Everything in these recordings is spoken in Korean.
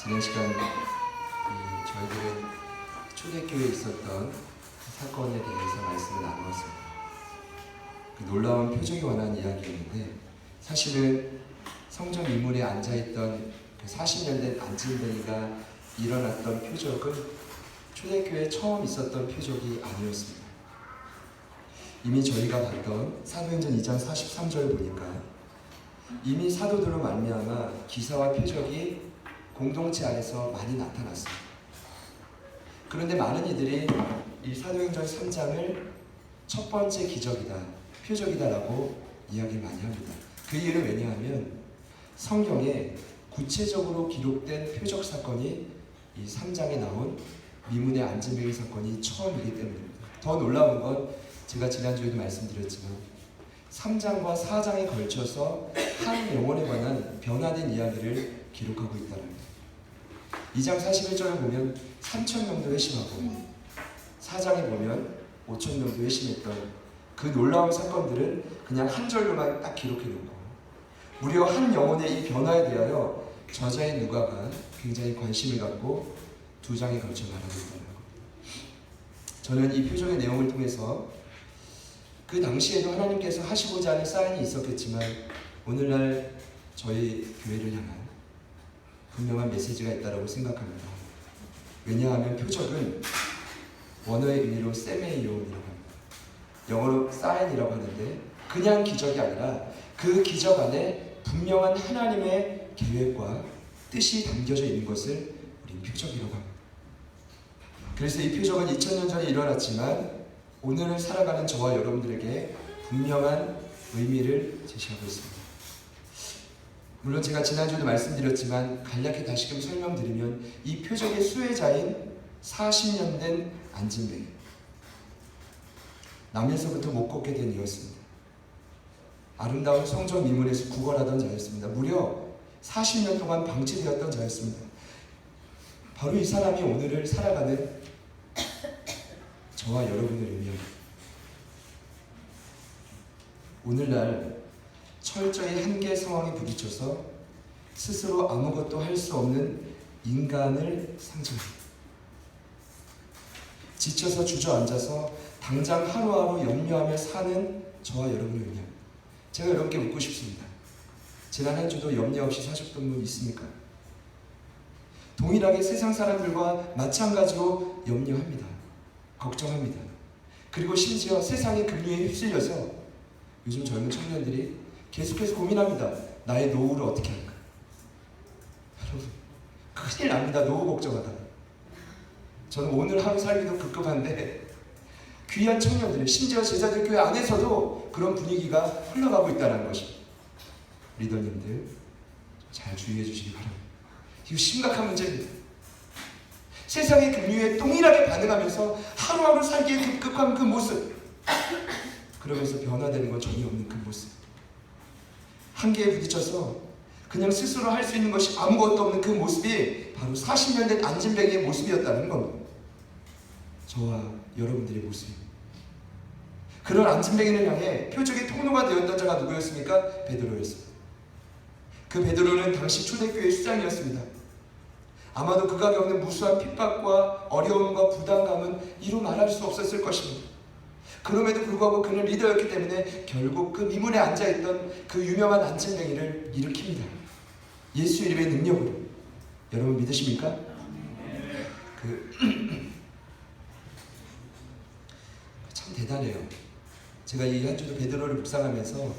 지난 시간 저희들은 초대교회에 있었던 사건에 대해서 말씀을 나누었습니다. 그 놀라운 표적에 관한 이야기였는데, 사실은 성전 이물에 앉아있던 그 40년 된 안진뱅이가 일어났던 표적은 초대교회에 처음 있었던 표적이 아니었습니다. 이미 저희가 봤던 사도행전 2장 43절 보니까 이미 사도들로 말미암아 기사와 표적이 공동체 안에서 많이 나타났습니다. 그런데 많은 이들이 이 사도행전 3장을 첫 번째 기적이다, 표적이다라고 이야기를 많이 합니다. 그 이유는 왜냐하면 성경에 구체적으로 기록된 표적 사건이 이 3장에 나온 미문의 안진뱅이 사건이 처음이기 때문입니다. 더 놀라운 건 제가 지난주에도 말씀드렸지만 3장과 4장에 걸쳐서 한 영혼에 관한 변화된 이야기를 기록하고 있다는 겁니다. 2장 41절을 보면 3,000명도 회심하고 4장에 보면 5,000명도 회심했던 그 놀라운 사건들을 그냥 한 절로만 딱 기록해 놓은 거예요. 무려 한 영혼의 이 변화에 대하여 저자인 누가가 굉장히 관심을 갖고 2장에 걸쳐 말하고 있다는 겁니다. 저는 이 표적의 내용을 통해서 그 당시에도 하나님께서 하시고자 하는 사인이 있었겠지만 오늘날 저희 교회를 향한 분명한 메시지가 있다고 생각합니다. 왜냐하면 표적은 원어의 의미로 세메이온이라고 합니다. 영어로 사인이라고 하는데 그냥 기적이 아니라 그 기적 안에 분명한 하나님의 계획과 뜻이 담겨져 있는 것을 우리는 표적이라고 합니다. 그래서 이 표적은 2000년 전에 일어났지만 오늘을 살아가는 저와 여러분들에게 분명한 의미를 제시하고 있습니다. 물론 제가 지난주에도 말씀드렸지만 간략히 다시금 설명드리면 이 표적의 수혜자인 40년 된 안진뱅이, 남에서부터 못 걷게 된 이였습니다. 아름다운 성전 미문에서 구걸하던 자였습니다. 무려 40년 동안 방치되었던 자였습니다. 바로 이 사람이 오늘을 살아가는 저와 여러분을 의미합니다. 오늘날 철저히 한계 상황에 부딪혀서 스스로 아무것도 할 수 없는 인간을 상징합니다. 지쳐서 주저앉아서 당장 하루하루 염려하며 사는 저와 여러분을 의미합니다. 제가 여러분께 묻고 싶습니다. 지난 한 주도 염려 없이 사셨던 분 있습니까? 동일하게 세상 사람들과 마찬가지로 염려합니다. 걱정합니다. 그리고 심지어 세상의 급류에 휩쓸려서 요즘 젊은 청년들이 계속해서 고민합니다. 나의 노후를 어떻게 할까? 여러분, 큰일 납니다. 노후 걱정하다가. 저는 오늘 하루 살기도 급급한데 귀한 청년들, 심지어 제자들 교회 안에서도 그런 분위기가 흘러가고 있다는 것입니다. 리더님들 잘 주의해 주시기 바랍니다. 이거 심각한 문제입니다. 세상의 급류에 동일하게 반응하면서 하루하루 살기에 급급한 그 모습, 그러면서 변화되는 건 전혀 없는 그 모습, 한계에 부딪혀서 그냥 스스로 할 수 있는 것이 아무것도 없는 그 모습이 바로 40년 된 안진뱅이의 모습이었다는 겁니다. 저와 여러분들의 모습입니다. 그런 안진뱅이를 향해 표적의 통로가 되었던 자가 누구였습니까? 베드로였습니다. 그 베드로는 당시 초대교회 수장이었습니다. 아마도 그가 겪는 무수한 핍박과 어려움과 부담감은 이루 말할 수 없었을 것입니다. 그럼에도 불구하고 그는 리더였기 때문에 결국 그 미문에 앉아있던 그 유명한 안진뱅이를 일으킵니다. 예수 이름의 능력으로. 여러분 믿으십니까? 참 대단해요. 제가 이 한 주도 베드로를 묵상하면서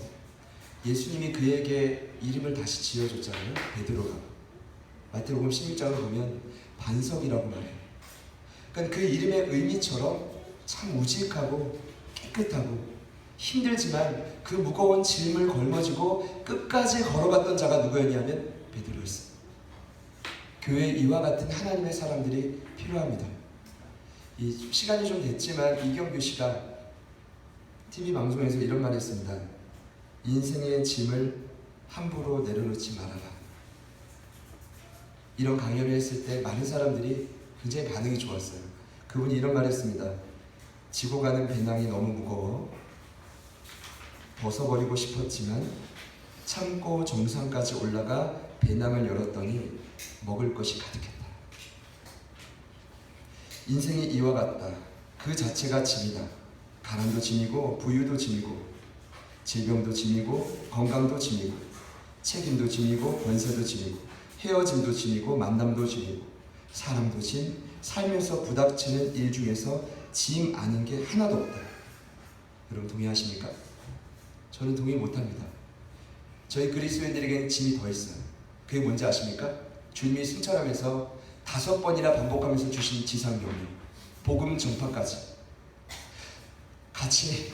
예수님이 그에게 이름을 다시 지어줬잖아요. 베드로가. 마태복음 16장을 보면 반석이라고 말해요. 그러니까 그 이름의 의미처럼 참 우직하고 깨끗하고 힘들지만 그 무거운 짐을 걸머지고 끝까지 걸어갔던 자가 누구였냐면 베드로였어요. 교회에 이와 같은 하나님의 사람들이 필요합니다. 이 시간이 좀 됐지만 이경규 씨가 TV 방송에서 이런 말 했습니다. 인생의 짐을 함부로 내려놓지 말아라. 이런 강연을 했을 때 많은 사람들이 굉장히 반응이 좋았어요. 그분이 이런 말 했습니다. 지고 가는 배낭이 너무 무거워 벗어버리고 싶었지만 참고 정상까지 올라가 배낭을 열었더니 먹을 것이 가득했다. 인생이 이와 같다. 그 자체가 짐이다. 가난도 짐이고 부유도 짐이고 질병도 짐이고 건강도 짐이고 책임도 짐이고 권세도 짐이고 헤어짐도 짐이고 만남도 짐이고 사랑도 짐, 살면서 부닥치는 일 중에서 짐 아닌 게 하나도 없다. 여러분 동의하십니까? 저는 동의 못합니다. 저희 그리스도인들에게는 짐이 더 있어요. 그게 뭔지 아십니까? 주님이 승천하면서 5번이나 반복하면서 주신 지상명령, 복음 전파까지 같이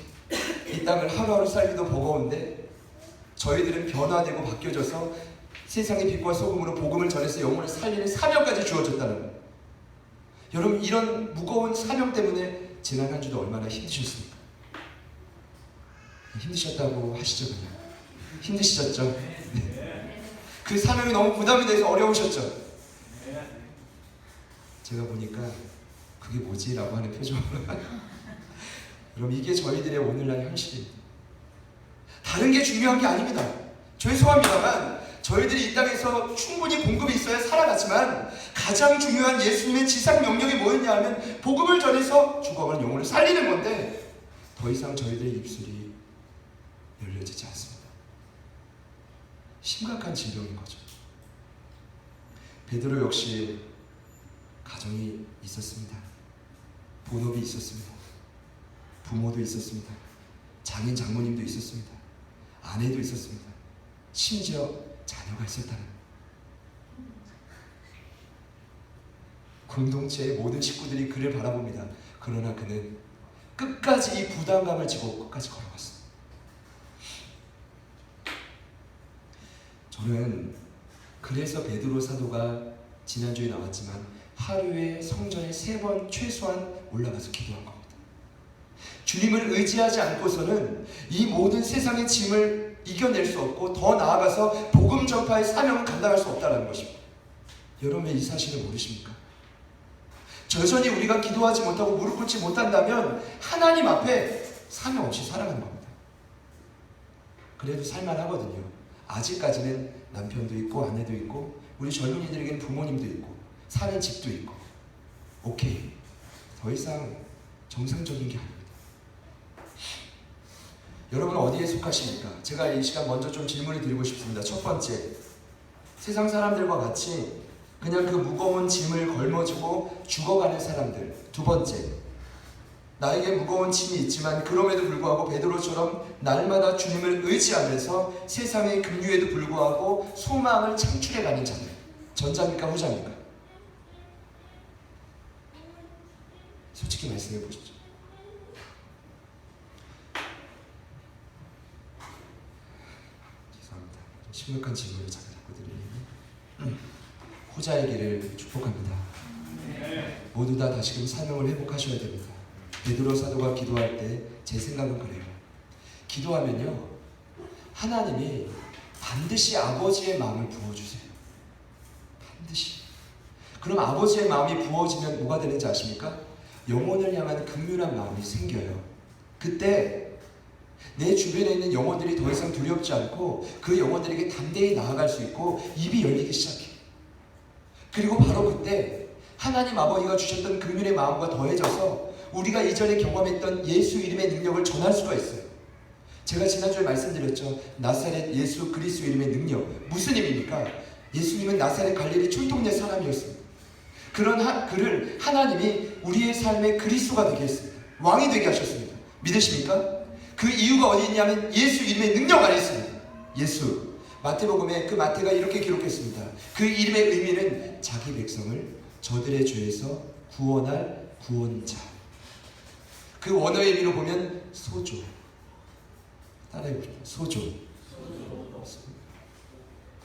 이 땅을 하루하루 살기도 버거운데 저희들은 변화되고 바뀌어져서 세상의 빛과 소금으로 복음을 전해서 영혼을 살리는 사명까지 주어졌다는 거예요. 여러분 이런 무거운 사명 때문에 지난 한 주도 얼마나 힘드셨습니까? 힘드셨다고 하시죠 그냥. 힘드시셨죠? 네. 그 사명이 너무 부담이 돼서 어려우셨죠? 제가 보니까 그게 뭐지? 라고 하는 표정으로 그럼 이게 저희들의 오늘날 현실입니다. 다른 게 중요한 게 아닙니다. 죄송합니다만 저희들이 이 땅에서 충분히 공급이 있어야 살아갔지만 가장 중요한 예수님의 지상 명령이 뭐였냐 하면 복음을 전해서 죽어가는 영혼을 살리는 건데 더 이상 저희들의 입술이 열려지지 않습니다. 심각한 질병인 거죠. 베드로 역시 가정이 있었습니다. 본업이 있었습니다. 부모도 있었습니다. 장인 장모님도 있었습니다. 아내도 있었습니다. 심지어 자녀가 있었다는 공동체의 모든 식구들이 그를 바라봅니다. 그러나 그는 끝까지 이 부담감을 지고 끝까지 걸어갔습니다. 저는 그래서 베드로 사도가 지난주에 나왔지만 하루에 성전에 3번 최소한 올라가서 기도한 겁니다. 주님을 의지하지 않고서는 이 모든 세상의 짐을 이겨낼 수 없고 더 나아가서 복음 전파의 사명을 감당할 수 없다는 것입니다. 여러분 이 사실을 모르십니까? 여전히 우리가 기도하지 못하고 무릎 꿇지 못한다면 하나님 앞에 사명 없이 살아가는 겁니다. 그래도 살만하거든요. 아직까지는 남편도 있고 아내도 있고 우리 젊은이들에게는 부모님도 있고 사는 집도 있고 오케이. 더 이상 정상적인 게 아닙니다. 여러분은 어디에 속하십니까? 제가 이 시간 먼저 좀 질문을 드리고 싶습니다. 첫 번째, 세상 사람들과 같이 그냥 그 무거운 짐을 걸머쥐고 죽어가는 사람들. 두 번째, 나에게 무거운 짐이 있지만 그럼에도 불구하고 베드로처럼 날마다 주님을 의지하면서 세상의 급류에도 불구하고 소망을 창출해가는 자들. 전자입니까? 후자입니까? 솔직히 말씀해 보시죠. 죄송합니다. 심각한 질문을 자꾸 드리는데 후자이기를 축복합니다. 모두 다 다시금 사명을 회복하셔야 됩니다. 베드로 사도가 기도할 때 제 생각은 그래요. 기도하면요 하나님이 반드시 아버지의 마음을 부어주세요. 반드시. 그럼 아버지의 마음이 부어지면 뭐가 되는지 아십니까? 영혼을 향한 긍휼한 마음이 생겨요. 그때 내 주변에 있는 영혼들이 더 이상 두렵지 않고 그 영혼들에게 담대히 나아갈 수 있고 입이 열리기 시작해요. 그리고 바로 그때 하나님 아버지가 주셨던 긍휼의 마음과 더해져서 우리가 이전에 경험했던 예수 이름의 능력을 전할 수가 있어요. 제가 지난주에 말씀드렸죠. 나사렛 예수 그리스도 이름의 능력. 무슨 의미입니까? 예수님은 나사렛 갈릴리 촌동네 사람이었습니다. 그런 그를 하나님이 우리의 삶의 그리스도가 되게 했습니다. 왕이 되게 하셨습니다. 믿으십니까? 그 이유가 어디 있냐면 예수 이름의 능력 안에 있습니다. 예수. 마태복음에 그 마태가 이렇게 기록했습니다. 그 이름의 의미는 자기 백성을 저들의 죄에서 구원할 구원자. 그 원어의 의미로 보면 소조. 따라해보죠. 소조.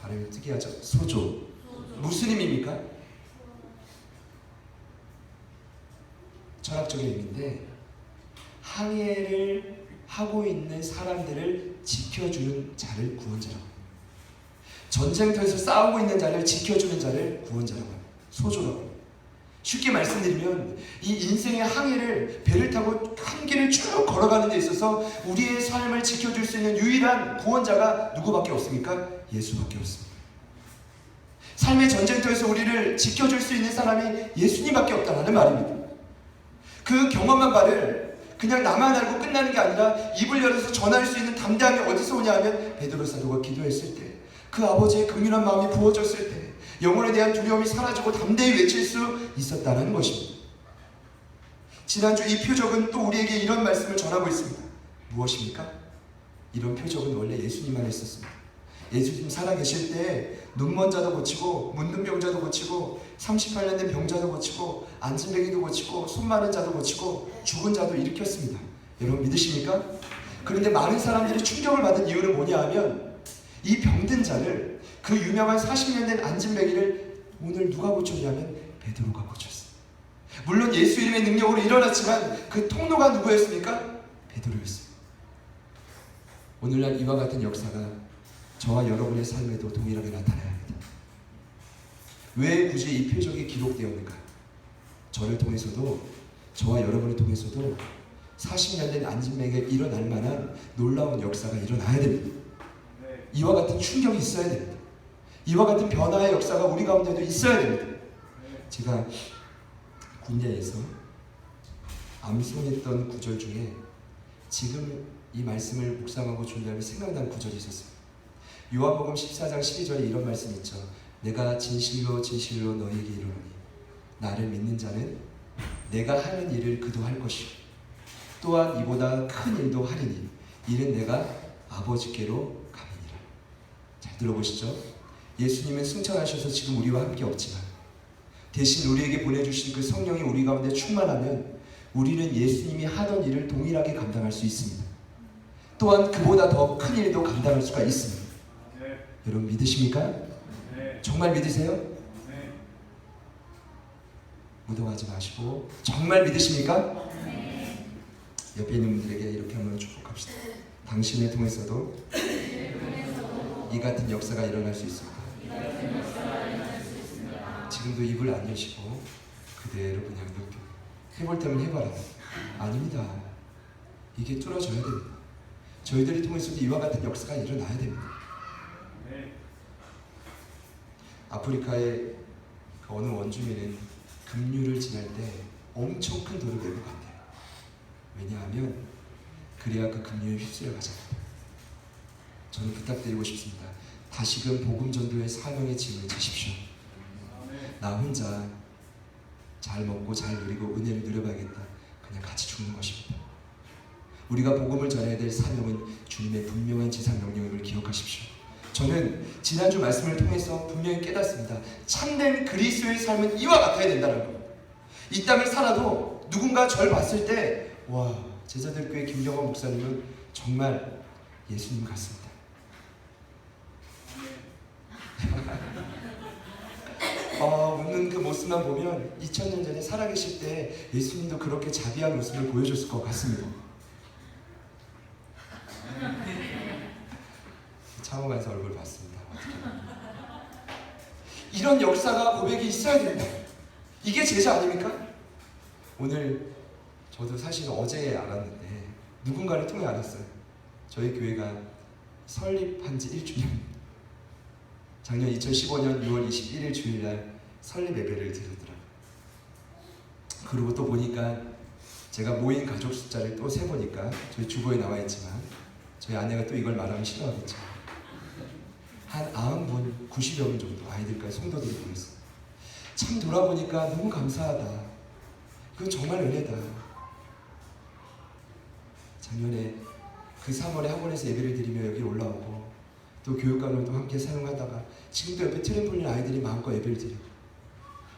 발음이 특이하죠. 소조. 무슨 의미입니까? 철학적인 의미인데 항해를 하고 있는 사람들을 지켜주는 자를 구원자라고 합니다. 전쟁터에서 싸우고 있는 자를 지켜주는 자를 구원자라고 합니다. 소조라고 합니다. 쉽게 말씀드리면 이 인생의 항해를 배를 타고 한 길을 쭉 걸어가는 데 있어서 우리의 삶을 지켜줄 수 있는 유일한 구원자가 누구밖에 없습니까? 예수밖에 없습니다. 삶의 전쟁터에서 우리를 지켜줄 수 있는 사람이 예수님밖에 없다는 말입니다. 그 경험한 바를 그냥 나만 알고 끝나는 게 아니라 입을 열어서 전할 수 있는 담대함이 어디서 오냐 하면 베드로 사도가 기도했을 때, 그 아버지의 긍휼한 마음이 부어졌을 때 영혼에 대한 두려움이 사라지고 담대히 외칠 수 있었다는 것입니다. 지난주 이 표적은 또 우리에게 이런 말씀을 전하고 있습니다. 무엇입니까? 이런 표적은 원래 예수님만 했었습니다. 예수님 살아계실 때 눈먼 자도 고치고 문둥 병자도 고치고 38년 된 병자도 고치고 안진뱅이도 고치고 손 마른 자도 고치고 죽은 자도 일으켰습니다. 여러분 믿으십니까? 그런데 많은 사람들이 충격을 받은 이유는 뭐냐 하면 이 병든 자를, 그 유명한 40년 된 안진뱅이를 오늘 누가 고쳤냐면 베드로가 고쳤어요. 물론 예수 이름의 능력으로 일어났지만 그 통로가 누구였습니까? 베드로였어요. 오늘날 이와 같은 역사가 저와 여러분의 삶에도 동일하게 나타나야 합니다. 왜 굳이 이 표적이 기록되었는가? 저를 통해서도, 저와 여러분을 통해서도 40년 된 안진뱅이가 일어날 만한 놀라운 역사가 일어나야 됩니다. 이와 같은 충격이 있어야 됩니다. 이와 같은 변화의 역사가 우리 가운데도 있어야 됩니다. 제가 군대에서 암송했던 구절 중에 지금 이 말씀을 묵상하고 준비하면 생각나는 구절이 있었어요. 요한복음 14장 12절에 이런 말씀이 있죠. 내가 진실로 진실로 너희에게 이르노니 나를 믿는 자는 내가 하는 일을 그도 할 것이요 또한 이보다 큰 일도 하리니 이는 내가 아버지께로 가느니라. 잘 들어보시죠. 예수님은 승천하셔서 지금 우리와 함께 없지만 대신 우리에게 보내주신 그 성령이 우리 가운데 충만하면 우리는 예수님이 하던 일을 동일하게 감당할 수 있습니다. 또한 그보다 더 큰 일도 감당할 수가 있습니다. 여러분 믿으십니까? 정말 믿으세요? 묻어가지 마시고 정말 믿으십니까? 옆에 있는 분들에게 이렇게 한번 축복합시다. 당신을 통해서도 이 같은 역사가 일어날 수 있습니다. 지금도 입을 안 여시고 그대로 그냥 눕혀. 해볼 때면 해봐라. 아닙니다. 이게 뚫어져야 됩니다. 저희들이 통해서도 이와 같은 역사가 일어나야 됩니다. 아프리카의 그 어느 원주민은 급류를 지날 때 엄청 큰 돌을 메고 간대요. 왜냐하면 그래야 그 급류에 휩쓸려 가잖아요. 저는 부탁드리고 싶습니다. 다시금 복음 전도의 사명의 짐을 지십시오. 나 혼자 잘 먹고 잘 누리고 은혜를 누려봐야겠다. 그냥 같이 죽는 것입니다. 우리가 복음을 전해야 될 사명은 주님의 분명한 지상 명령임을 기억하십시오. 저는 지난주 말씀을 통해서 분명히 깨닫습니다. 참된 그리스도의 삶은 이와 같아야 된다는 겁니다. 이 땅을 살아도 누군가 절 봤을 때 와, 제자들교회 김경원 목사님은 정말 예수님 같습니다. 웃는 그 모습만 보면 2000년 전에 살아계실 때 예수님도 그렇게 자비한 모습을 보여줬을 것 같습니다. 차오가서 얼굴 봤습니다. 이런 역사가 고백이 있어야 됩니다. 이게 제자 아닙니까? 오늘 저도 사실 어제 알았는데 누군가를 통해 알았어요. 저희 교회가 설립한 지 1주년, 작년 2015년 6월 21일 주일날 설립 예배를 드리더라고요. 그리고 또 보니까 제가 모인 가족 숫자를 또 세보니까 저희 주보에 나와 있지만 저희 아내가 또 이걸 말하면 싫어하겠죠. 한 90분, 90여 분 정도 아이들까지 성도들이 보냈어요. 참 돌아보니까 너무 감사하다. 그건 정말 은혜다. 작년에 그 3월에 학원에서 예배를 드리며 여기 올라오고 또 교육관으로도 함께 사용하다가 지금도 옆에 트램폴린 아이들이 마음껏 예배를 드리고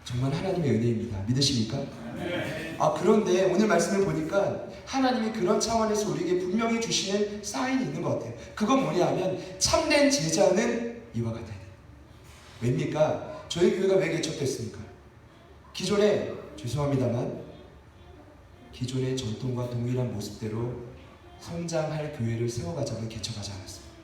정말 하나님의 은혜입니다. 믿으십니까? 네. 그런데 오늘 말씀을 보니까 하나님이 그런 차원에서 우리에게 분명히 주시는 사인이 있는 것 같아요. 그건 뭐냐 하면 참된 제자는 이와 같아야 돼요. 왜입니까? 저희 교회가 왜 개척됐습니까? 기존에 죄송합니다만 기존의 전통과 동일한 모습대로 성장할 교회를 세워가자면 개척하지 않았습니다.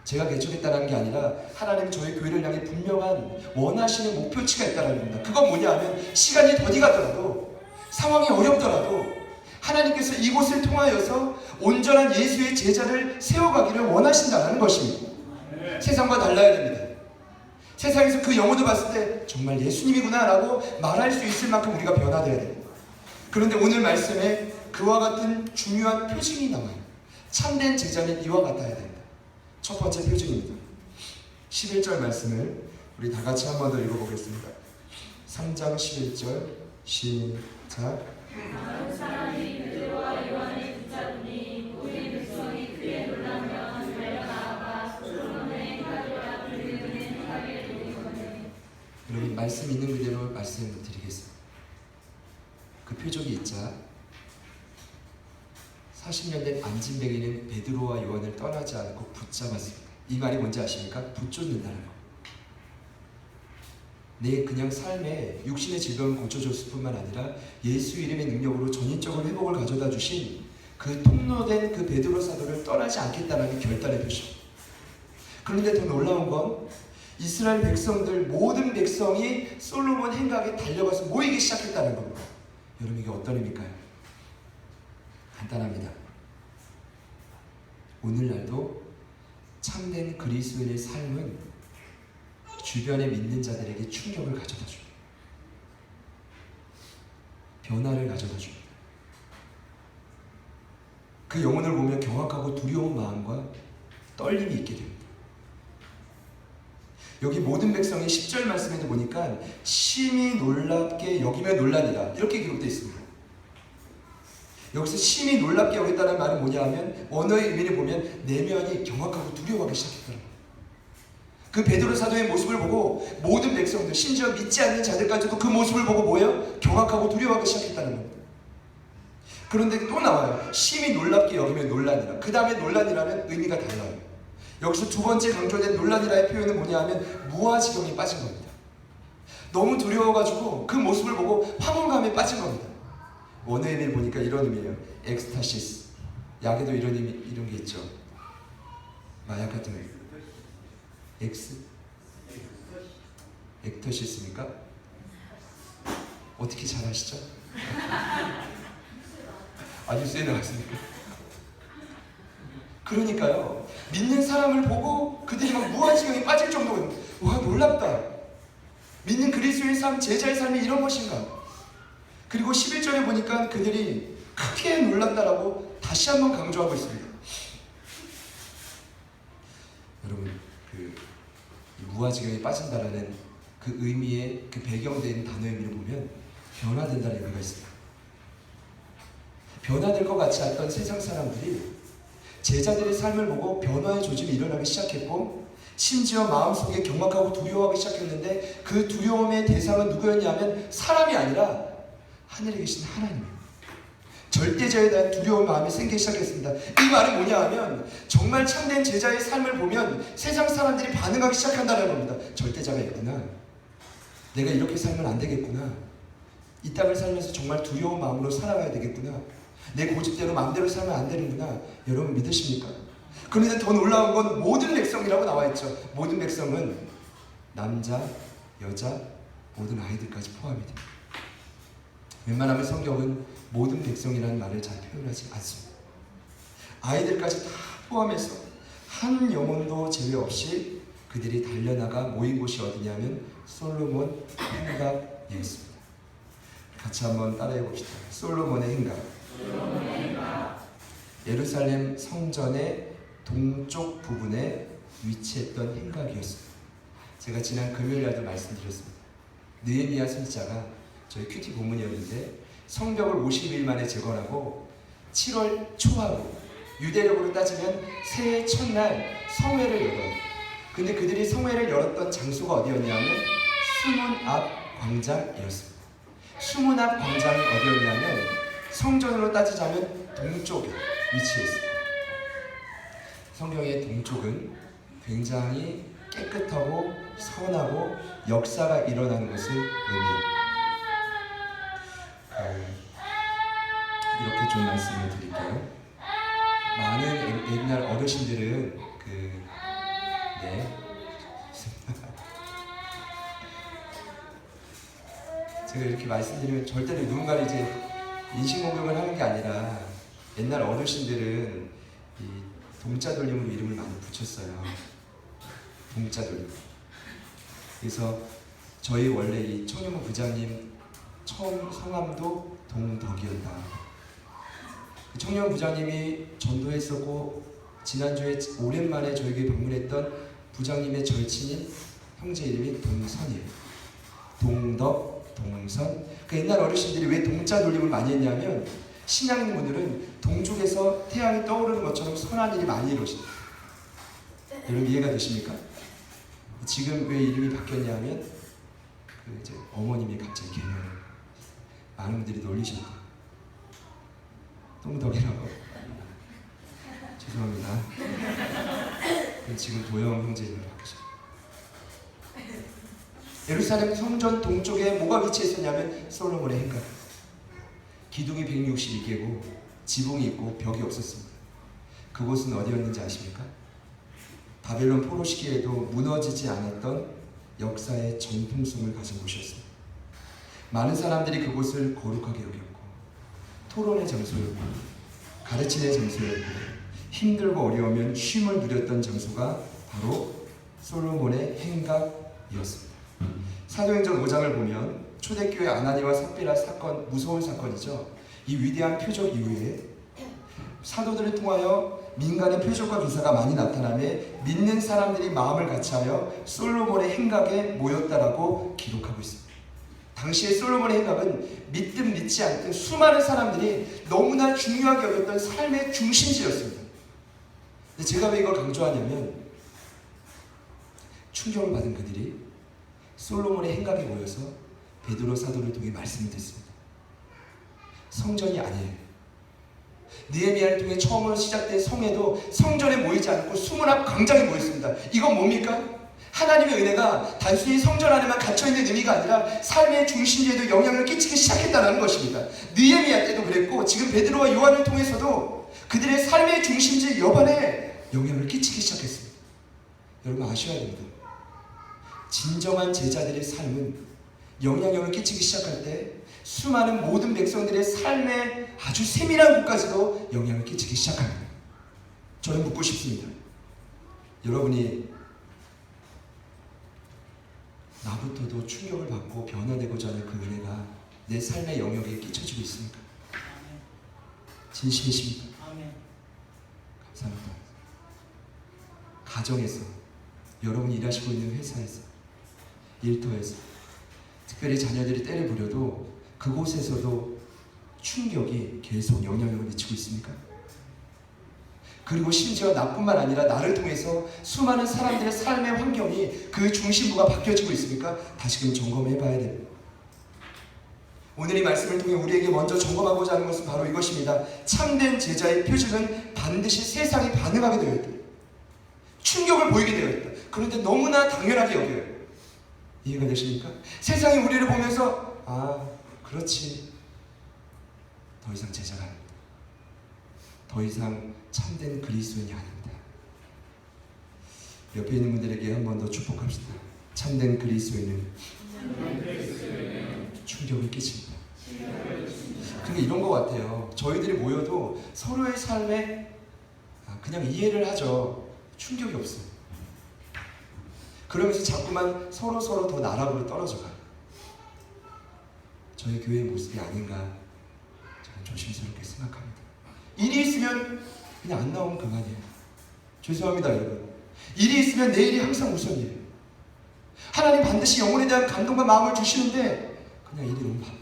제가 개척했다는 게 아니라 하나님은 저희 교회를 향해 분명한 원하시는 목표치가 있다는 겁니다. 그건 뭐냐 하면 시간이 더디 가더라도 상황이 어렵더라도 하나님께서 이곳을 통하여서 온전한 예수의 제자를 세워가기를 원하신다는 것입니다. 세상과 달라야 됩니다. 세상에서 그 영혼을 봤을 때 정말 예수님이구나 라고 말할 수 있을 만큼 우리가 변화되어야 됩니다. 그런데 오늘 말씀에 그와 같은 중요한 표징이 나와요. 참된 제자는 이와 같아야 됩니다. 첫 번째 표징입니다. 11절 말씀을 우리 다 같이 한 번 더 읽어보겠습니다. 3장 11절 시작. 다른 사람이 베드로와 요한을 붙잡으니 모든 백성이 크게 놀라며 달려나가 솔로몬의 행하리라 불리는 행하게 되거든. 여러분 말씀 있는 그대로 말씀을 드리겠습니다. 그 표적이 있자 40년 된 안진뱅이는 베드로와 요한을 떠나지 않고 붙잡았습니다. 이 말이 뭔지 아십니까? 붙쫓는다는 거. 내 그냥 삶에 육신의 질병을 고쳐줬을 뿐만 아니라 예수 이름의 능력으로 전인적인 회복을 가져다 주신 그 통로된 그 베드로 사도를 떠나지 않겠다는 결단의 표시. 그런데 더 놀라운 건 이스라엘 백성들 모든 백성이 솔로몬 행각에 달려가서 모이기 시작했다는 겁니다. 여러분 이게 어떤 의미일까요? 간단합니다. 오늘날도 참된 그리스도인의 삶은 주변에 믿는 자들에게 충격을 가져다 줍니다. 변화를 가져다 줍니다. 그 영혼을 보며 경악하고 두려운 마음과 떨림이 있게 됩니다. 여기 모든 백성이 10절 말씀에도 보니까 심히 놀랍게 여기며 놀라니라 이렇게 기록되어 있습니다. 여기서 심히 놀랍게 여겼다는 말은 뭐냐 하면 언어의 의미를 보면 내면이 경악하고 두려워하기 시작했다는 거예요. 그 베드로 사도의 모습을 보고 모든 백성들 심지어 믿지 않는 자들까지도 그 모습을 보고 뭐예요? 경악하고 두려워하기 시작했다는 겁니다. 그런데 또 나와요. 심히 놀랍게 여기며 놀라니라. 그 다음에 놀라니라는 의미가 달라요. 여기서 두 번째 강조된 놀라니라의 표현은 뭐냐 하면 무아지경에 빠진 겁니다. 너무 두려워가지고 그 모습을 보고 황홀감에 빠진 겁니다. 원어의 의미를 보니까 이런 의미예요. 엑스타시스. 약에도 이런 의미, 이런 게 있죠. 마약 같은 거. 엑터시스입니까? 어떻게 잘 아시죠? 아주 쎄 나왔습니까? 그러니까요. 믿는 사람을 보고 그들이 막 무아지경에 빠질 정도로 와 놀랍다. 믿는 그리스도의 삶, 제자의 삶이 이런 것인가? 그리고 11절에 보니까 그들이 크게 놀랐다라고 다시 한번 강조하고 있습니다. 여러분 그 무아지경에 빠진다라는 그 의미의 그 배경된 단어의 의미를 보면 변화된다는 의미가 있습니다. 변화될 것 같지 않던 세상 사람들이 제자들의 삶을 보고 변화의 조짐이 일어나기 시작했고 심지어 마음속에 경악하고 두려워하기 시작했는데 그 두려움의 대상은 누구였냐면 사람이 아니라 하늘에 계신 하나님이에요. 절대자에 대한 두려운 마음이 생기기 시작했습니다. 이 말은 뭐냐 하면 정말 참된 제자의 삶을 보면 세상 사람들이 반응하기 시작한다는 겁니다. 절대자가 있구나. 내가 이렇게 살면 안 되겠구나. 이 땅을 살면서 정말 두려운 마음으로 살아가야 되겠구나. 내 고집대로 마음대로 살면 안 되는구나. 여러분 믿으십니까? 그런데 더 놀라운 건 모든 백성이라고 나와 있죠. 모든 백성은 남자, 여자, 모든 아이들까지 포함이 됩니다. 웬만하면 성경은 모든 백성이라는 말을 잘 표현하지 않습니다. 아이들까지 다 포함해서 한 영혼도 제외 없이 그들이 달려나가 모인 곳이 어디냐면 솔로몬 행각이었습니다. 같이 한번 따라해 봅시다. 솔로몬의 행각. 예루살렘 성전의 동쪽 부분에 위치했던 행각이었습니다. 제가 지난 금요일날도 말씀드렸습니다. 느헤미야 선지자가 저희 큐티 본문이었는데 성벽을 50일 만에 재건하고 7월 초하루 유대력으로 따지면 새해 첫날 성회를 열어요. 근데 그들이 성회를 열었던 장소가 어디였냐면 수문 앞 광장이었습니다. 수문 앞 광장이 어디였냐면 성전으로 따지자면 동쪽에 위치해 있습니다. 성경의 동쪽은 굉장히 깨끗하고 선하고 역사가 일어나는 것을 의미합니다. 이렇게 좀 말씀을 드릴게요. 많은 옛날 어르신들은 그 네. 제가 이렇게 말씀드리면 절대로 누군가를 이제 인신공격을 하는 게 아니라 옛날 어르신들은 이 동자 돌림으로 이름을 많이 붙였어요. 동자 돌림. 그래서 저희 원래 이 청년부 부장님 처음 성함도 동덕이었다. 청년 부장님이 전도했었고 지난주에 오랜만에 저에게 방문했던 부장님의 절친인 형제 이름이 동선이에요. 동덕, 동선. 그 옛날 어르신들이 왜 동자 돌림을 많이 했냐면 신앙인분들은 동쪽에서 태양이 떠오르는 것처럼 선한 일이 많이 이루어진다. 여러분 이해가 되십니까? 지금 왜 이름이 바뀌었냐면 그 이제 어머님이 갑자기 개명을 많은 분들이 놀리셨다. 똥덕이라고. 죄송합니다. 지금 도영 형제 이름을 바꾸셨어요. 예루살렘 성전 동쪽에 뭐가 위치했었냐면 솔로몬의 행각. 기둥이 162개고 지붕이 있고 벽이 없었습니다. 그곳은 어디였는지 아십니까? 바벨론 포로 시기에도 무너지지 않았던 역사의 전통성을 가진 곳이었습니다. 많은 사람들이 그곳을 거룩하게 여겼고 토론의 장소였고 가르치는 장소였고 힘들고 어려우면 쉼을 누렸던 장소가 바로 솔로몬의 행각이었습니다. 사도행전 5장을 보면 초대교회 아나니와 삽비라 사건, 무서운 사건이죠. 이 위대한 표적 이후에 사도들을 통하여 민간의 표적과 기사가 많이 나타나며 믿는 사람들이 마음을 같이하여 솔로몬의 행각에 모였다라고 기록하고 있습니다. 당시의 솔로몬의 행각은 믿든 믿지 않든 수많은 사람들이 너무나 중요하게 여겼던 삶의 중심지였습니다. 근데 제가 왜 이걸 강조하냐면 충격을 받은 그들이 솔로몬의 행각에 모여서 베드로 사도를 통해 말씀을 듣습니다. 성전이 아니에요. 느헤미야를 통해 처음으로 시작된 성회도 성전에 모이지 않고 수문 앞 광장에 모였습니다. 이건 뭡니까? 하나님의 은혜가 단순히 성전 안에만 갇혀있는 의미가 아니라 삶의 중심지에도 영향을 끼치기 시작했다는 것입니다. 느헤미야 때도 그랬고 지금 베드로와 요한을 통해서도 그들의 삶의 중심지 여반에 영향을 끼치기 시작했습니다. 여러분 아셔야 됩니다. 진정한 제자들의 삶은 영향력을 끼치기 시작할 때 수많은 모든 백성들의 삶의 아주 세밀한 곳까지도 영향을 끼치기 시작합니다. 저는 묻고 싶습니다. 여러분이 나부터도 충격을 받고 변화되고자 하는 그 은혜가 내 삶의 영역에 끼쳐지고 있습니까? 진심이십니까? 감사합니다. 가정에서, 여러분이 일하시고 있는 회사에서, 일터에서, 특별히 자녀들이 때를 부려도 그곳에서도 충격이 계속 영향력을 미치고 있습니까? 그리고 심지어 나뿐만 아니라 나를 통해서 수많은 사람들의 삶의 환경이 그 중심부가 바뀌어지고 있습니까? 다시금 점검해 봐야 됩니다. 오늘 이 말씀을 통해 우리에게 먼저 점검하고자 하는 것은 바로 이것입니다. 참된 제자의 표징은 반드시 세상이 반응하게 되어 있다. 충격을 보이게 되어 있다. 그런데 너무나 당연하게 여겨요. 이해가 되십니까? 세상이 우리를 보면서 아, 그렇지. 더 이상 제자가 아닙니다. 더 이상 참된 그리스도인이 아닙니다. 옆에 있는 분들에게 한 번 더 축복합시다. 참된 그리스도인은 충격을 끼칩니다. 근데 이런 것 같아요. 저희들이 모여도 서로의 삶에 그냥 이해를 하죠. 충격이 없어요. 그러면서 자꾸만 서로 더 나락으로 떨어져 가요. 저희 교회의 모습이 아닌가 저는 조심스럽게 생각합니다. 일이 있으면 그냥 안 나오면 그만이에요. 죄송합니다 여러분. 일이 있으면 내일이 항상 우선이에요. 하나님 반드시 영혼에 대한 감동과 마음을 주시는데 그냥 일이 너무 바빠.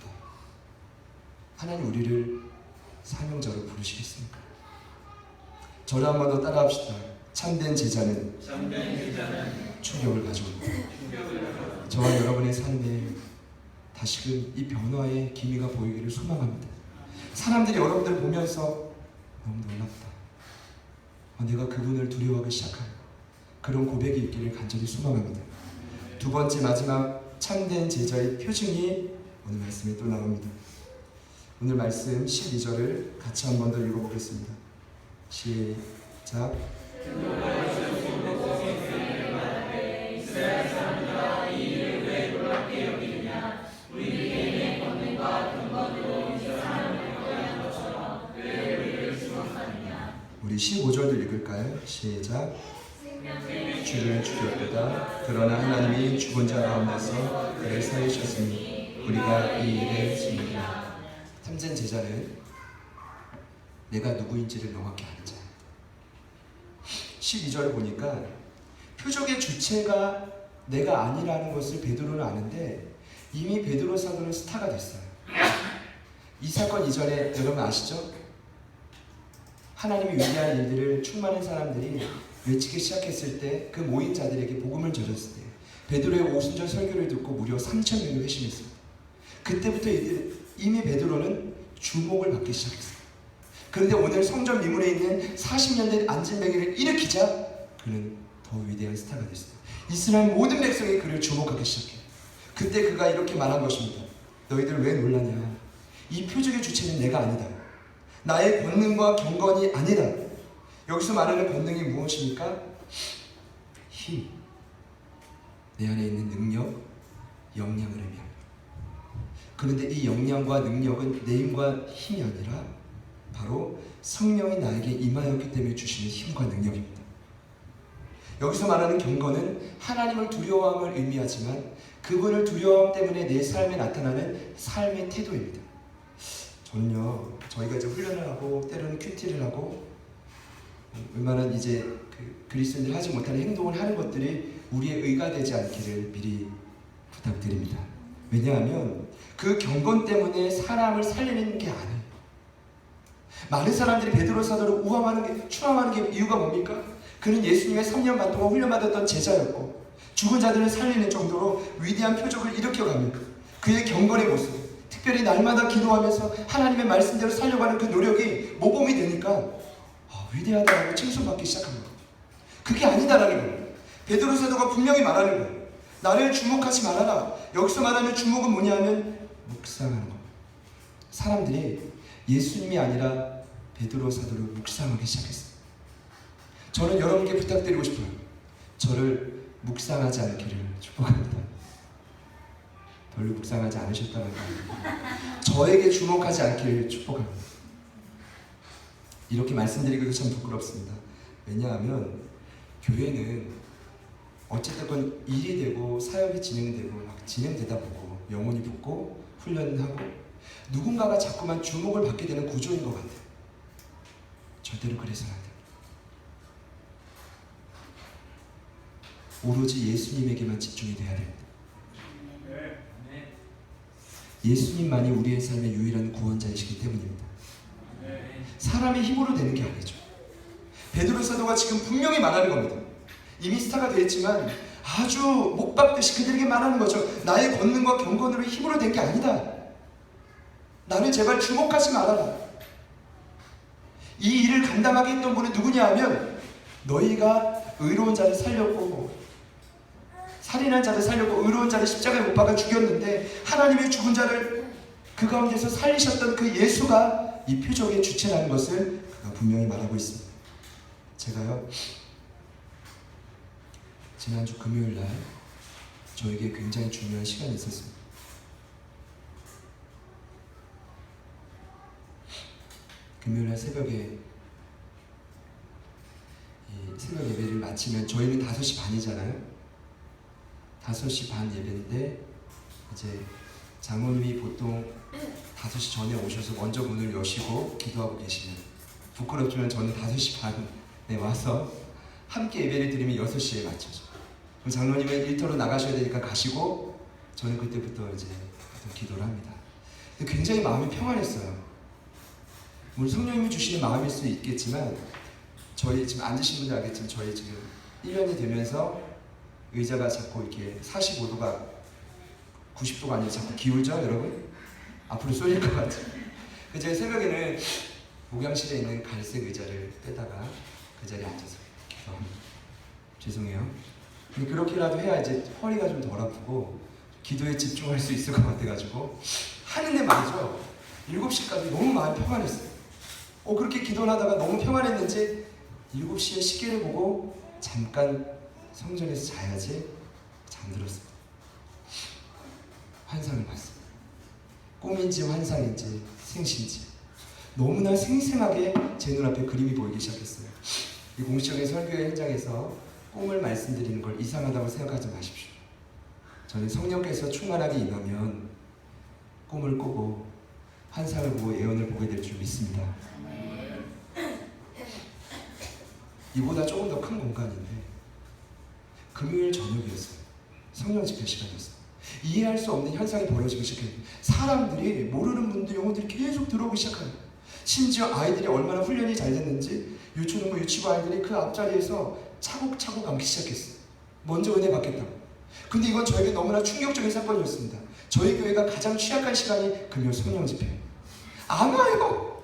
하나님 우리를 사명자로 부르시겠습니까? 저를 한 번 더 따라합시다. 참된 제자는 충격을 가져옵니다. 저와 여러분의 삶에 다시금 이 변화의 기미가 보이기를 소망합니다. 사람들이 여러분들 보면서 너무 놀랍다. 내가 그분을 두려워하기 시작한 그런 고백이 있기를 간절히 소망합니다. 두 번째 마지막 참된 제자의 표징이 오늘 말씀에 또 나옵니다. 오늘 말씀 12절을 같이 한 번 더 읽어보겠습니다. 시작. 15절도 읽을까요? 시작. 주를 죽였도다. 그러나 하나님이 죽은 자 가운데서 그를 살리셨으니 우리가 이 일에 증인이라. 참된 제자는 내가 누구인지를 명확히 아는 자예요. 12절을 보니까 표적의 주체가 내가 아니라는 것을 베드로는 아는데 이미 베드로 사도는 스타가 됐어요. 이 사건 이전에 여러분 아시죠? 하나님이 위대한 일들을 충만한 사람들이 외치기 시작했을 때 그 모인 자들에게 복음을 전했을 때 베드로의 오순절 설교를 듣고 무려 3,000명이 회심했습니다. 그때부터 이미 베드로는 주목을 받기 시작했어요. 그런데 오늘 성전 미문에 있는 40년 된 안진뱅이를 일으키자 그는 더 위대한 스타가 됐어요. 이스라엘 모든 백성이 그를 주목하기 시작해요. 그때 그가 이렇게 말한 것입니다. 너희들 왜 놀라냐? 이 표적의 주체는 내가 아니다. 나의 권능과 경건이 아니다. 여기서 말하는 권능이 무엇입니까? 힘. 내 안에 있는 능력, 역량을 의미합니다. 그런데 이 역량과 능력은 내 힘과 힘이 아니라 바로 성령이 나에게 임하였기 때문에 주시는 힘과 능력입니다. 여기서 말하는 경건은 하나님을 두려워함을 의미하지만 그분을 두려워함 때문에 내 삶에 나타나는 삶의 태도입니다. 저는요, 저희가 이제 훈련을 하고 때로는 큐티를 하고 웬만한 이제 그리스도인들이 하지 못하는 행동을 하는 것들이 우리의 의가 되지 않기를 미리 부탁드립니다. 왜냐하면 그 경건 때문에 사람을 살리는 게 아니에요. 많은 사람들이 베드로 사도를 추앙하는 게 이유가 뭡니까? 그는 예수님의 3년 반 동안 훈련받았던 제자였고 죽은 자들을 살리는 정도로 위대한 표적을 일으켜가며 그의 경건의 모습, 특별히 날마다 기도하면서 하나님의 말씀대로 살려가는 그 노력이 모범이 되니까 위대하다라고 칭송받기 시작한 거예요. 그게 아니다라는 거예요. 베드로 사도가 분명히 말하는 거예요. 나를 주목하지 말아라. 여기서 말하는 주목은 뭐냐면 묵상하는 거예요. 사람들이 예수님이 아니라 베드로 사도를 묵상하기 시작했어요. 저는 여러분께 부탁드리고 싶어요. 저를 묵상하지 않기를 축복합니다. 별로 묵상하지 않으셨다는 거예요. 저에게 주목하지 않기를 축복합니다. 이렇게 말씀드리기도 참 부끄럽습니다. 왜냐하면 교회는 어쨌든 일이 되고 사역이 진행되고 진행되다 보고 영혼이 붙고 훈련하고 누군가가 자꾸만 주목을 받게 되는 구조인 것 같아요. 절대로 그래서는 안 돼요. 오로지 예수님에게만 집중이 돼야 됩니다. 예수님만이 우리의 삶의 유일한 구원자이시기 때문입니다. 사람의 힘으로 되는 게 아니죠. 베드로 사도가 지금 분명히 말하는 겁니다. 이미 스타가 되었지만 아주 못 박듯이 그들에게 말하는 거죠. 나의 권능과 경건으로 힘으로 된 게 아니다. 나를 제발 주목하지 말아라. 이 일을 감당하게 했던 분은 누구냐 하면 너희가 의로운 자를 살렸고 살인한 자를 살렸고 의로운 자를 십자가에 못 박아 죽였는데 하나님의 죽은 자를 그 가운데서 살리셨던 그 예수가 이 표적의 주체라는 것을 그가 분명히 말하고 있습니다. 제가요 지난주 금요일날 저에게 굉장히 중요한 시간이 있었습니다. 금요일날 새벽에 이 새벽 예배를 마치면 저희는 5시 반이잖아요. 5시 반 예배인데 이제 장모님이 보통 5시 전에 오셔서 먼저 문을 여시고 기도하고 계시면 부끄럽지만 저는 5시 반에 와서 함께 예배를 드리면 6시에 맞춰서 그럼 장로님은 일터로 나가셔야 되니까 가시고 저는 그때부터 이제 기도를 합니다. 근데 굉장히 마음이 평안했어요. 물론 성령님이 주시는 마음일 수 있겠지만 저희 지금 앉으신 분들 알겠지만 저희 지금 1년이 되면서 의자가 자꾸 이렇게 45도가 90도가 아니라 자꾸 기울죠 여러분? 앞으로 쏠릴 것 같아요. 제가 새벽에는 목양실에 있는 갈색 의자를 빼다가 그 자리에 앉아서 기도합니다. 죄송해요. 근데 그렇게라도 해야 이제 허리가 좀 덜 아프고 기도에 집중할 수 있을 것 같아가지고 하는데 말이죠. 7시까지 너무 마음이 평안했어요. 그렇게 기도를 하다가 너무 평안했는지 7시에 시계를 보고 잠깐 성전에서 자야지 잠들었습니다. 환상을 봤습니다. 꿈인지 환상인지 생신지 너무나 생생하게 제 눈앞에 그림이 보이기 시작했어요. 이 공식적인 설교의 현장에서 꿈을 말씀드리는 걸 이상하다고 생각하지 마십시오. 저는 성령께서 충만하게 임하면 꿈을 꾸고 환상을 보고 예언을 보게 될 줄 믿습니다. 이보다 조금 더 큰 공간인데 금요일 저녁이었어요. 성령 집회 시간이었어요. 이해할 수 없는 현상이 벌어지기 시작해요. 사람들이, 모르는 분들, 영혼들이 계속 들어오기 시작해요. 심지어 아이들이 얼마나 훈련이 잘 됐는지 유초등부 유치부 아이들이 그 앞자리에서 차곡차곡 앉기 시작했어요. 먼저 은혜 받겠다고. 근데 이건 저에게 너무나 충격적인 사건이었습니다. 저희 교회가 가장 취약한 시간이 금요 성령 집회예요. 안 와요.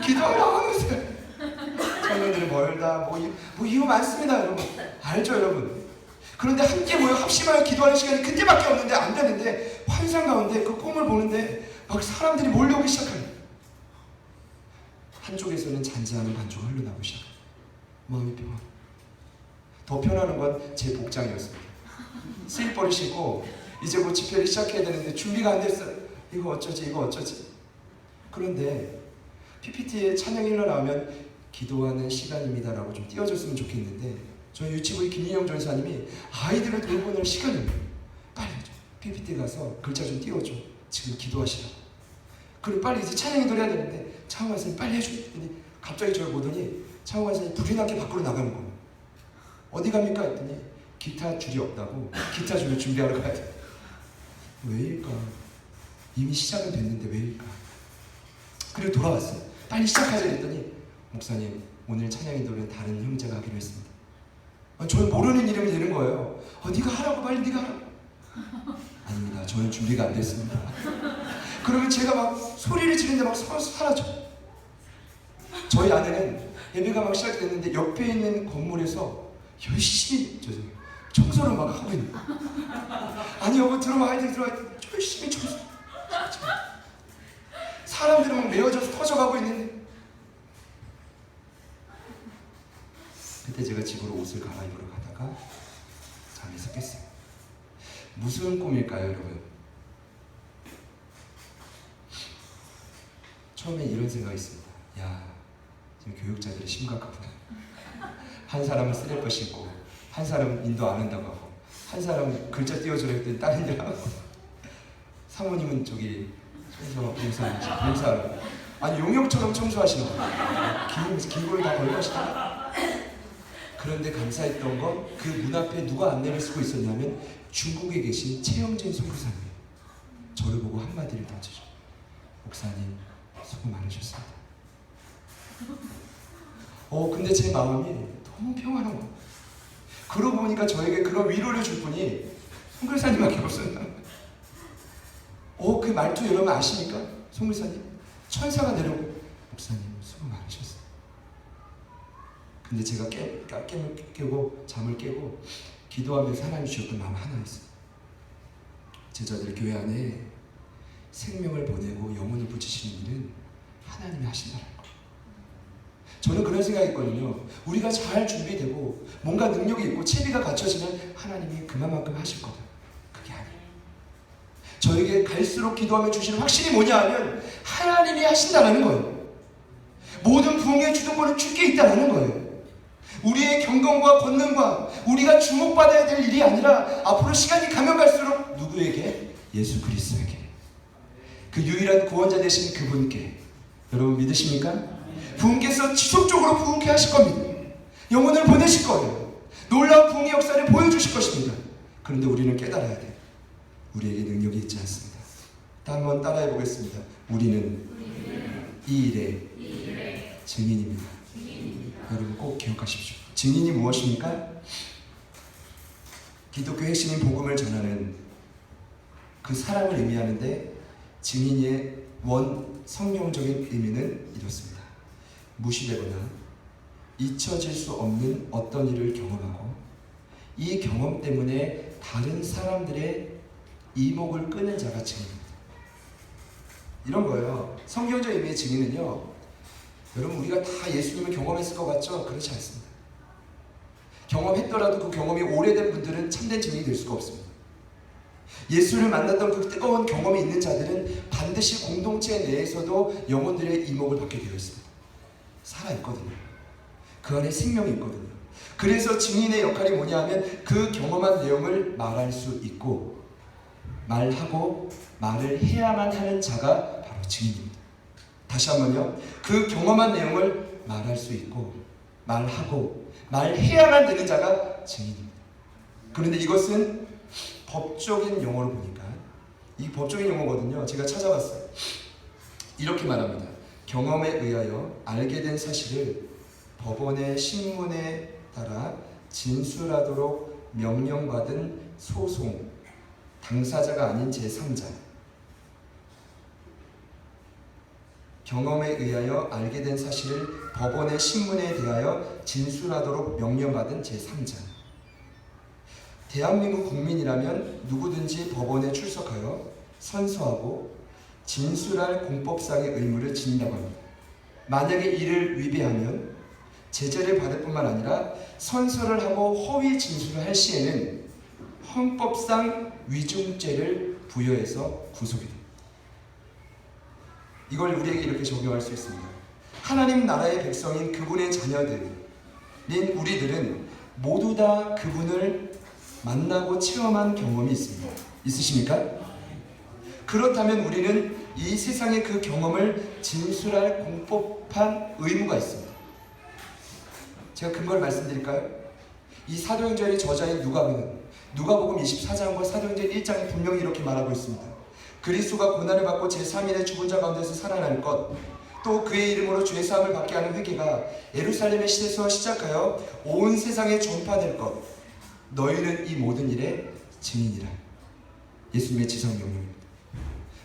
기도하러 안 오세요. 청년들은 멀다, 뭐 이유 많습니다, 여러분. 알죠, 여러분? 그런데 함께 모여 합심하여 기도하는 시간이 그때밖에 없는데 안 되는데 환상 가운데 그 꿈을 보는데 막 사람들이 몰려오기 시작해요. 한쪽에서는 잔잔한 반주가 흘러나오기 시작해요. 마음이 평안. 더 편안한 건 제 복장이었습니다. 슬리퍼를 신고 이제 뭐 집회를 시작해야 되는데 준비가 안 됐어요. 이거 어쩌지. 그런데 PPT에 찬양이 흘러나오면 기도하는 시간입니다라고 좀 띄워줬으면 좋겠는데 저희 유치부의 김인영 전사님이 아이들을 돌보는 시간이 없어요. 빨리 PPT 가서 글자 좀 띄워줘. 지금 기도하시라고. 그리고 빨리 이제 찬양이 노래해야 되는데 창원 선생님 빨리 해줘. 갑자기 저를 보더니 창원 선생님 불이 나게 밖으로 나가는 거예요. 어디 갑니까? 했더니 기타 줄이 없다고 기타 줄을 준비하러 가야 돼. 왜일까? 이미 시작은 됐는데 왜일까? 그리고 돌아왔어요. 빨리 시작하자 했더니 목사님 오늘 찬양이 노래는 다른 형제가 하기로 했습니다. 저는 모르는 이름이 되는 거예요. 네가 하라고 빨리 네가 하라고. 아닙니다. 저는 준비가 안 됐습니다. 그러면 제가 막 소리를 지르는데 막 사라져. 저희 아내는 예배가 막 시작됐는데 옆에 있는 건물에서 열심히 청소를 막 하고 있는 거예요. 아니 여보 들어와 아이들 들어와 열심히 청소. 사람들은 막 메어져서 터져가고 있는데 그때 제가 집으로 옷을 갈아입으러 가다가 잠에서 깼어요. 무슨 꿈일까요, 여러분? 처음에 이런 생각이 있습니다. 야, 지금 교육자들이 심각하구나. 한 사람은 슬리퍼 신고, 한 사람은 인도 안 한다고 하고, 한 사람은 글자 띄워주려 했더니 다른 일 하고, 사모님은 저기 봉사하는 아니 용역처럼 청소하시는 거예요. 기분을 다 걸고 하시다가 그런데 감사했던 건 그 문 앞에 누가 안내를 쓰고 있었냐면 중국에 계신 최영진 선교사님. 저를 보고 한마디를 던지죠. 목사님 수고 많으셨습니다. 근데 제 마음이 너무 평안한 거예요. 그러고 보니까 저에게 그런 위로를 줄 분이 선교사님밖에 없었나. 그 말투 여러분 아십니까? 선교사님 천사가 내려오고 목사님 수고 많으셨어요. 근데 제가 잠을 깨고 기도하면서 하나님 주셨던 마음 하나 있어요. 제자들 교회 안에 생명을 보내고 영혼을 붙이시는 일은 하나님이 하신다는 거. 저는 그런 생각했거든요. 우리가 잘 준비되고 뭔가 능력이 있고 채비가 갖춰지면 하나님이 그만큼 하실 거다. 그게 아니에요. 저에게 갈수록 기도하면 주시는 확신이 뭐냐 하면 하나님이 하신다는 거예요. 모든 부흥의 주도권은 주께 있다는 거예요. 우리의 경건과 권능과 우리가 주목받아야 될 일이 아니라 앞으로 시간이 가면 갈수록 누구에게? 예수 그리스도에게. 그 유일한 구원자 되신 그분께. 여러분 믿으십니까? 부흥께서 지속적으로 부흥케 하실 겁니다. 영혼을 보내실 거예요. 놀라운 부흥의 역사를 보여주실 것입니다. 그런데 우리는 깨달아야 돼요. 우리에게 능력이 있지 않습니다. 한번 따라해 보겠습니다. 우리는 이 일의 증인입니다. 여러분 꼭 기억하십시오. 증인이 무엇입니까? 기독교 핵심인 복음을 전하는 그 사랑을 의미하는데 증인의 성경적인 의미는 이렇습니다. 무시되거나 잊혀질 수 없는 어떤 일을 경험하고 이 경험 때문에 다른 사람들의 이목을 끄는 자가 증인입니다. 이런 거예요. 성경적 의미의 증인은요, 여러분 우리가 다 예수님을 경험했을 것 같죠? 그렇지 않습니다. 경험했더라도 그 경험이 오래된 분들은 참된 증인이 될 수가 없습니다. 예수를 만났던 그 뜨거운 경험이 있는 자들은 반드시 반드시 공동체 내에서도 영혼들의 이목을 받게 되어 있습니다. 살아있거든요. 그 안에 생명이 있거든요. 그래서 증인의 역할이 뭐냐 하면 그 경험한 내용을 말할 수 있고 말하고 말을 해야만 하는 자가 바로 증인입니다. 다시 한번요. 그 경험한 내용을 말할 수 있고 말하고 말해야만 되는 자가 증인입니다. 그런데 이것은 법적인 용어로 보니까 이 법적인 용어거든요. 제가 찾아봤어요. 이렇게 말합니다. 경험에 의하여 알게 된 사실을 법원의 신문에 따라 진술하도록 명령받은 소송 당사자가 아닌 제3자, 경험에 의하여 알게 된 사실을 법원의 신문에 대하여 진술하도록 명령받은 제3자. 대한민국 국민이라면 누구든지 법원에 출석하여 선서하고 진술할 공법상의 의무를 지닌다고 합니다. 만약에 이를 위배하면 제재를 받을 뿐만 아니라 선서를 하고 허위 진술을 할 시에는 헌법상 위중죄를 부여해서 구속이 됩니다. 이걸 우리에게 이렇게 적용할 수 있습니다. 하나님 나라의 백성인 그분의 자녀들인 우리들은 모두 다 그분을 만나고 체험한 경험이 있습니다. 있으십니까? 그렇다면 우리는 이 세상의 그 경험을 진술할 공법한 의무가 있습니다. 제가 근거를 말씀드릴까요? 이 사도행전의 저자인 누가복음 24장과 사도행전 1장이 분명히 이렇게 말하고 있습니다. 그리스도가 고난을 받고 제3일에 죽은 자 가운데서 살아날 것, 또 그의 이름으로 죄사함을 받게 하는 회개가 예루살렘의 시대에서 시작하여 온 세상에 전파될 것, 너희는 이 모든 일의 증인이라. 예수님의 지상명령입니다.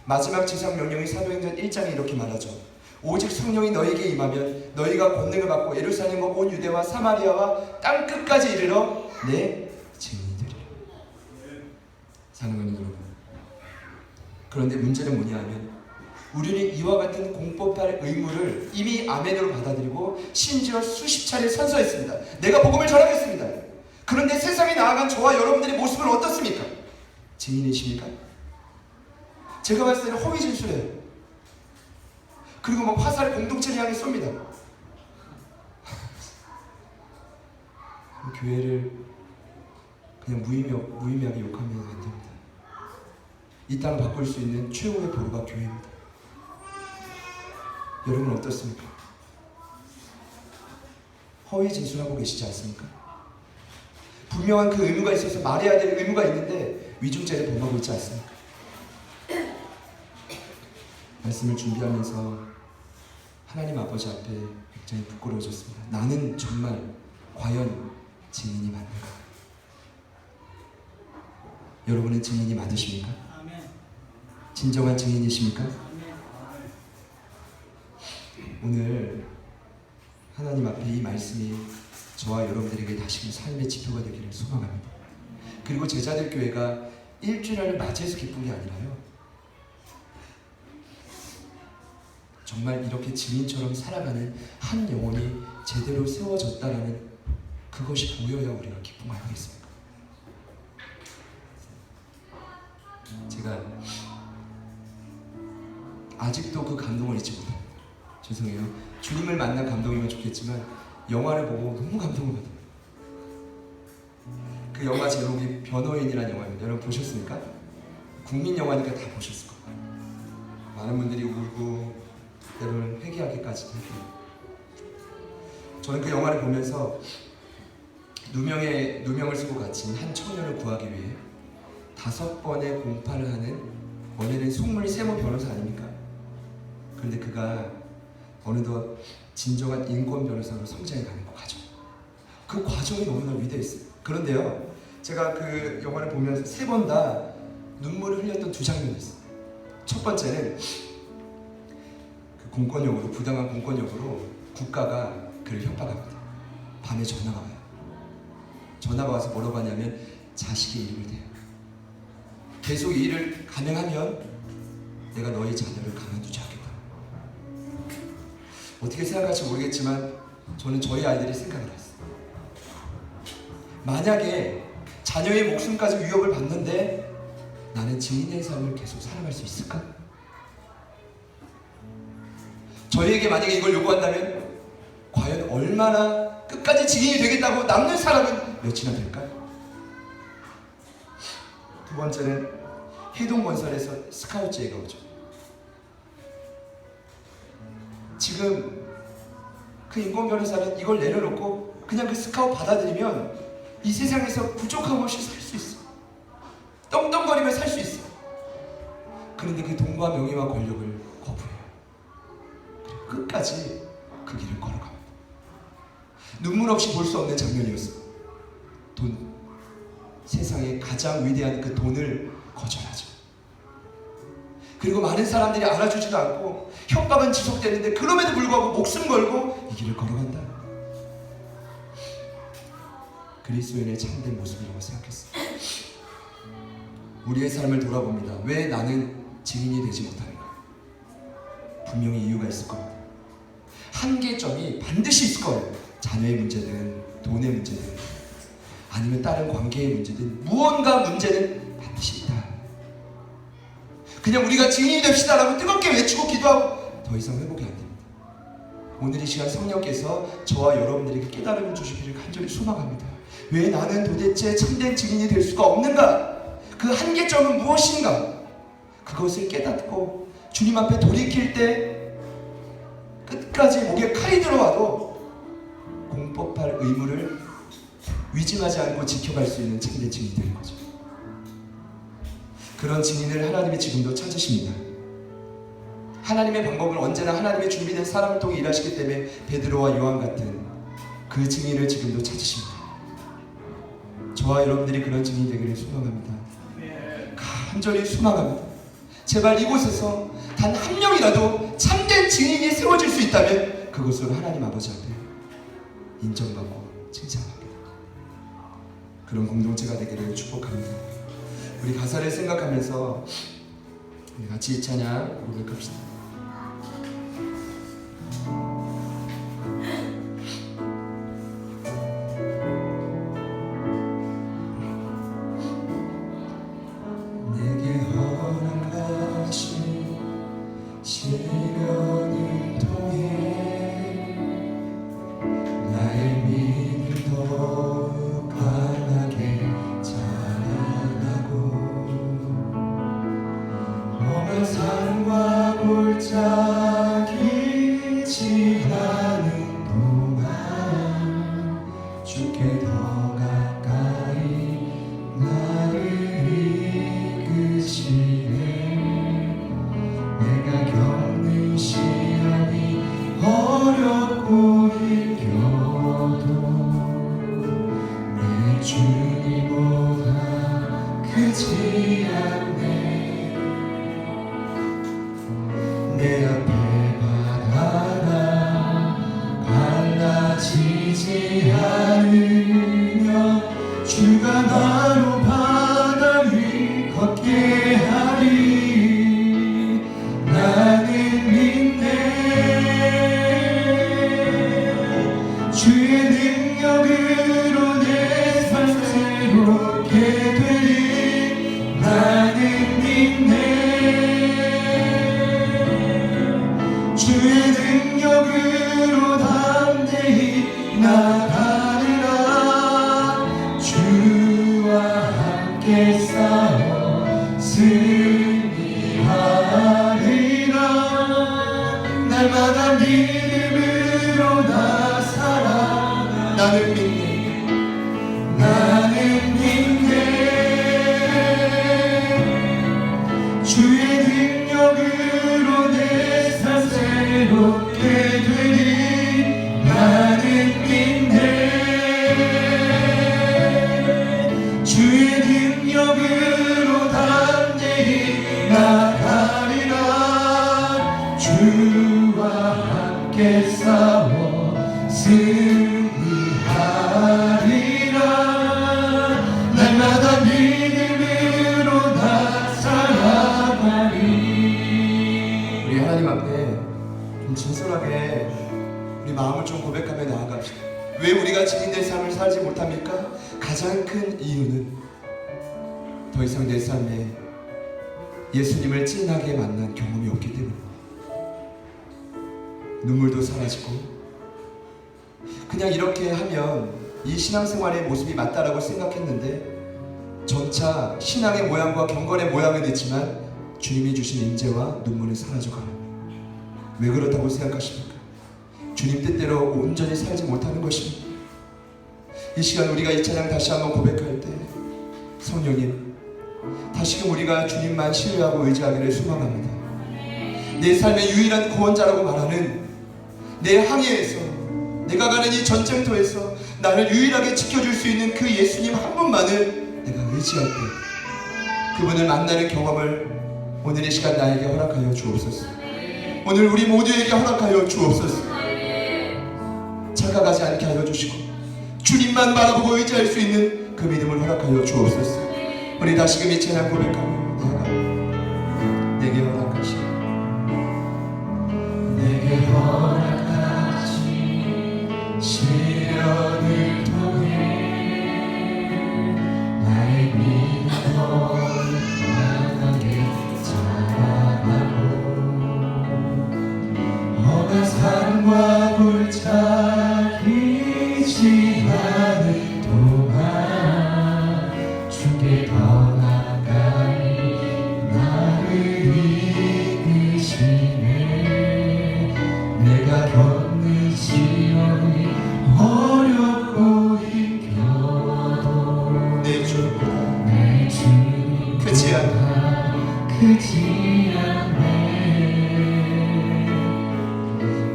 마지막 지상명령이 사도행전 1장에 이렇게 말하죠. 오직 성령이 너희에게 임하면 너희가 권능을 받고 예루살렘과 온 유대와 사마리아와 땅끝까지 이르러 내 증인이 되리라. 사랑하는 여러분, 그런데 문제는 뭐냐 하면 우리는 이와 같은 공법할 의무를 이미 아멘으로 받아들이고 심지어 수십 차례 선서했습니다. 내가 복음을 전하겠습니다. 그런데 세상에 나아간 저와 여러분들의 모습은 어떻습니까? 증인이십니까? 제가 봤을 때는 허위 진술해요. 그리고 막 화살을 공동체를 향해 쏩니다. 교회를 그냥 무의미하게 욕하면 안 됩니다. 이 땅을 바꿀 수 있는 최고의 보루가 교회입니다. 여러분 어떻습니까? 허위 진술하고 계시지 않습니까? 분명한 그 의무가 있어서 말해야 될 의무가 있는데 위중죄를 범하고 있지 않습니까? 말씀을 준비하면서 하나님 아버지 앞에 굉장히 부끄러워졌습니다. 나는 정말 과연 증인이 맞는가? 여러분은 증인이 맞으십니까? 진정한 증인이십니까? 오늘 하나님 앞에 이 말씀이 저와 여러분들에게 다시금 삶의 지표가 되기를 소망합니다. 그리고 제자들 교회가 일주일을 맞이해서 기쁜 게 아니라요, 정말 이렇게 증인처럼 살아가는 한 영혼이 제대로 세워졌다라는 그것이 보여야 우리가 기쁨 아니겠습니까? 제가 아직도 그 감동을 잊지 못합니다. 죄송해요. 주님을 만난 감동이면 좋겠지만 영화를 보고 너무 감동을 받아요. 그 영화 제목이 변호인이라는 영화입니다. 여러분 보셨습니까? 국민 영화니까 다 보셨을 거예요. 많은 분들이 울고 때로는 회개하기까지도 해요. 저는 그 영화를 보면서 누명을 쓰고 갇힌 한 청년을 구하기 위해 5번의 공판을 하는, 원래는 속물 세모 변호사 아닙니까? 그런데 그가 어느덧 진정한 인권 변호사로 성장해가는 그 과정, 그 과정이 너무나 위대했어요. 그런데요, 제가 그 영화를 보면서 3번 다 눈물을 흘렸던 2장면이 있어요. 첫 번째는 그 공권력으로, 부당한 공권력으로 국가가 그를 협박합니다. 밤에 전화가 와요. 전화가 와서 뭐라고 하냐면 자식의 이름을 대요. 계속 이 일을 감행하면 내가 너희 자녀를 가만두지 않겠다. 어떻게 생각할지 모르겠지만 저는 저희 아이들이 생각을 했어요. 만약에 자녀의 목숨까지 위협을 받는데 나는 증인의 삶을 계속 살아갈 수 있을까? 저희에게 만약에 이걸 요구한다면 과연 얼마나 끝까지 증인이 되겠다고 남는 사람은 몇이나 될까요? 두 번째는 해동건설에서 스카우트제가 오죠. 지금 그 인권 변호사는 이걸 내려놓고 그냥 그 스카우트 받아들이면 이 세상에서 부족함 없이 살 수 있어. 떵떵거리며 살 수 있어. 그런데 그 돈과 명예와 권력을 거부해요. 그리고 끝까지 그 길을 걸어갑니다. 눈물 없이 볼 수 없는 장면이었어. 돈, 세상에 가장 위대한 그 돈을 거절하죠. 그리고 많은 사람들이 알아주지도 않고 협박은 지속되는데 그럼에도 불구하고 목숨 걸고 이 길을 걸어간다. 그리스도인의 참된 모습이라고 생각했어요. 우리의 삶을 돌아봅니다. 왜 나는 증인이 되지 못하는가? 분명히 이유가 있을 겁니다. 한계점이 반드시 있을 거예요. 자녀의 문제든 돈의 문제든 아니면 다른 관계의 문제든 무언가 문제는 반드시 있다. 그냥 우리가 증인이 됩시다라고 뜨겁게 외치고 기도하고 더 이상 회복이 안 됩니다. 오늘 이 시간 성령께서 저와 여러분들에게 깨달음을 주시기를 간절히 소망합니다. 왜 나는 도대체 참된 증인이 될 수가 없는가? 그 한계점은 무엇인가? 그것을 깨닫고 주님 앞에 돌이킬 때 끝까지 목에 칼이 들어와도 공법할 의무를 위증하지 않고 지켜갈 수 있는 참된 증인이 되는 거죠. 그런 증인을 하나님이 지금도 찾으십니다. 하나님의 방법은 언제나 하나님의 준비된 사람을 통해 일하시기 때문에 베드로와 요한 같은 그 증인을 지금도 찾으십니다. 저와 여러분들이 그런 증인이 되기를 소망합니다. 간절히 소망합니다. 제발 이곳에서 단 한 명이라도 참된 증인이 세워질 수 있다면 그것으로 하나님 아버지 앞에 인정받고 칭찬합니다. 그런 공동체가 되기를 축복합니다. 우리 가사를 생각하면서 우리 같이 이 찬양 고백합시다. 내게 허락하신 시련을 통해 나의 믿음 더욱 강하게 자라나고 험한 산과 골짜기 지나는 동안 주께 더 가까이 나를 이끄시네. 내가 겪는 시련이 어렵고 힘겨워도 내 주님보다 크지 않네. 내 앞에 바다가 갈라지지 않으며 주가 나로 바다 위 걷게 하리. 나는 믿네. 주의 능력으로 내 삶 새롭게 되리. 나는 믿네. 주의 능력으로 담대히 나가리라. 주와 함께 싸워 승리하리라. 날마다 믿음으로 나 살아. 나는 믿네. 나는 믿네. 주의 능력으로 내 삶 새롭게 되리. 나는 믿네. 주의 능력으로 담대히 나가리라. 주와 함께 싸워 승리하리라. 날마다 믿음으로 나 살아가리. 우리 하나님 앞에 좀 진솔하게 우리 마음을 좀 고백하며 나아갑시다. 왜 우리가 증인된 삶을 살지 못합니까? 가장 큰 이유는 더 이상 내 삶에 예수님을 진하게 만난 경험이 없기 때문입니다. 눈물도 사라지고, 그냥 이렇게 하면 이 신앙생활의 모습이 맞다라고 생각했는데 점차 신앙의 모양과 경건의 모양은 있지만 주님이 주신 임재와 눈물이 사라져가요. 왜 그렇다고 생각하십니까? 주님 뜻대로 온전히 살지 못하는 것입니다. 이 시간 우리가 이 찬양 다시 한번 고백할 때 성령님, 다시금 우리가 주님만 신뢰하고 의지하기를 소망합니다. 내 삶의 유일한 구원자라고 말하는 내 항해에서, 내가 가는 이 전쟁터에서 나를 유일하게 지켜줄 수 있는 그 예수님 한 분만을 내가 의지할 때 그분을 만나는 경험을 오늘 이 시간 나에게 허락하여 주옵소서. 오늘 우리 모두에게 허락하여 주옵소서. 착각하지 않게 하여 주시고 주님만 바라보고 의지할 수 있는 그 믿음을 허락하여 주옵소서. 우리 다시금 이 찬양 고백하며 나아가 내게 허락하시오. 내게 허락하신 시련을 통해 나의 믿음을 강하게 자라가고 험한 산과 골짜기 지나는 동안 주께 더 나가니 나를 이끄시네. 내가 겪는 시련이 어렵고 힘겨도 내 주님 크지 않네.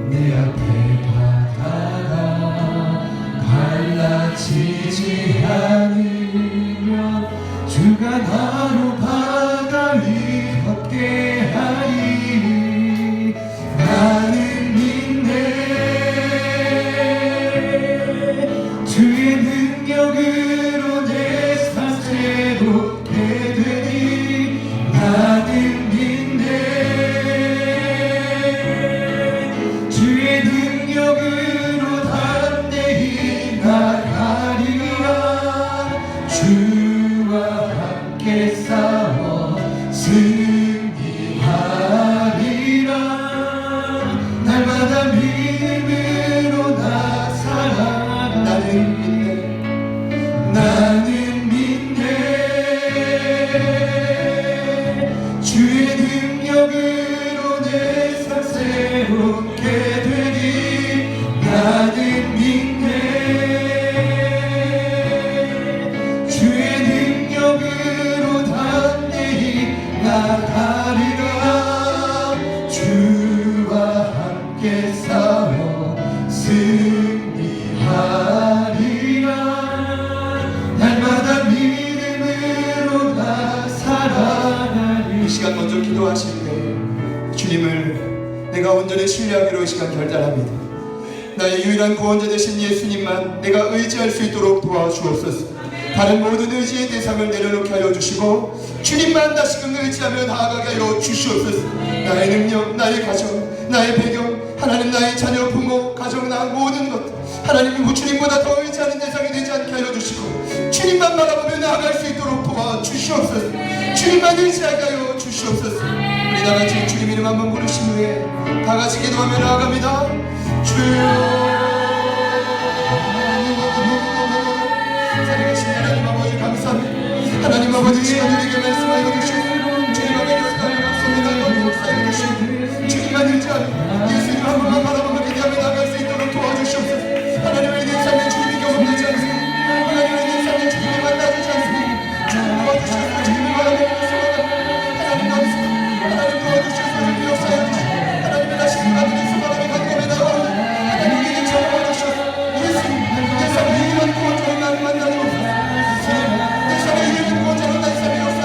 내 앞에 바다가 갈라지지 않으면 주가 나로 바다를 걷게 하리. 나는 믿네. 주의 능력으로 내 삶 새롭게 되니. 나는 믿네. 주의 능력으로 담대히 나가리라. 주와 함께 싸워 승리하리라. 날마다 믿음으로 나 살아가. 나는 믿네. 주의 능력으로 내 삶 새롭게 되니. 나는 믿네. 주의 능력으로 담대히 나가리라. 주와 함께 싸워 승리하리라. 날마다 믿음으로 나 살아가리. 이 시간 먼저 기도하실 때 주님을 내가 온전히 신뢰하기로 이 시간 결단합니다. 나의 유일한 구원자 되신 예수님만 내가 의지할 수 있도록 도와주옵소서. 다른 모든 의지의 대상을 내려놓게 하여 주시고 주님만 다시금 의지하며 나아가게 하여 주시옵소서. 나의 능력, 나의 가정, 나의 배경, 하나님 나의 자녀, 부모, 가정, 나 모든 것 하나님 주님보다 더 의지하는 대상이 되지 않게 하여 주시고 주님만 바라보며 나아갈 수 있도록 도와주시옵소서. 주님만 의지하게 하여 주시옵소서. 우리 다같이 주님 이름 한번 부르신 후에 다같이 기도하며 나아갑니다. 주여, 살아계신 하나님 아버지 감사합니다. 하나님 아버지 시간 우리에게 말씀하여 주시고 주님 앞에 기도하며 감사합니다. 역사해 주시고 주님만 의지하며 예수님 한 번만 바라보며 기도하며 나아갈 수 있도록 도와주시옵소서. 하나님의 내 삶에 주님이 경험되지 않습니다. 하나님의 내 삶에 주님이 만나주지 않습니다. 주님 도와주시옵소서. 주님을 바라보며 소망합니다. 하나님 감사합니다. 하나님 도와주시옵소서. 주님 역사해 주시고 하나님의 다시 하나님의 소망을 가져가며 나아갑니다. 하나님 우리에게 참여해 주시옵소서. 예수님 내 삶의 유일한 구원자로 나를 만나는 내 삶의 유일한 구원자로 내 삶의 역사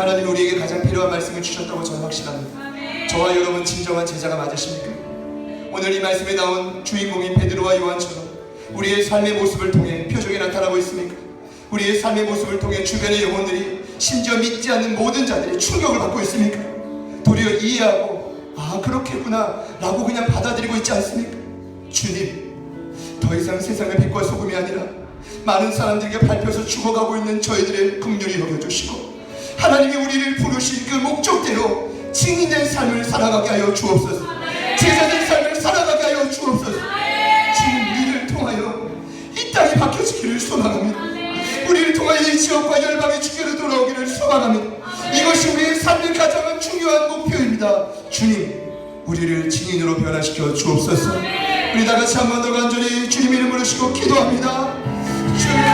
하나님 우리에게 가장 필요한 말씀을 주셨다고 저는 확신합니다. 저와 여러분 진정한 제자가 맞으십니까? 오늘 이 말씀에 나온 주인공인 베드로와 요한처럼 우리의 삶의 모습을 통해 표적이 나타나고 있습니까? 우리의 삶의 모습을 통해 주변의 영혼들이, 심지어 믿지 않는 모든 자들이 충격을 받고 있습니까? 도리어 이해하고 아 그렇겠구나 라고 그냥 받아들이고 있지 않습니까? 주님, 더 이상 세상의 빛과 소금이 아니라 많은 사람들에게 밟혀서 죽어가고 있는 저희들의 긍휼히 여겨주시고 하나님이 우리를 부르신 그 목적대로 증인된 삶을 살아가게 하여 주옵소서. 제자된 삶을 살아가게 하여 주옵소서. 주님, 우리를 통하여 이 땅이 바뀌어지기를 소망합니다. 우리를 통하여 이 지역과 열방의 주께로 돌아오기를 소망합니다. 이것이 우리의 삶의 가장 중요한 목표입니다. 주님, 우리를 증인으로 변화시켜 주옵소서. 우리 다같이 한 번 더 간절히 주님 이름 부르시고 기도합니다. 주님,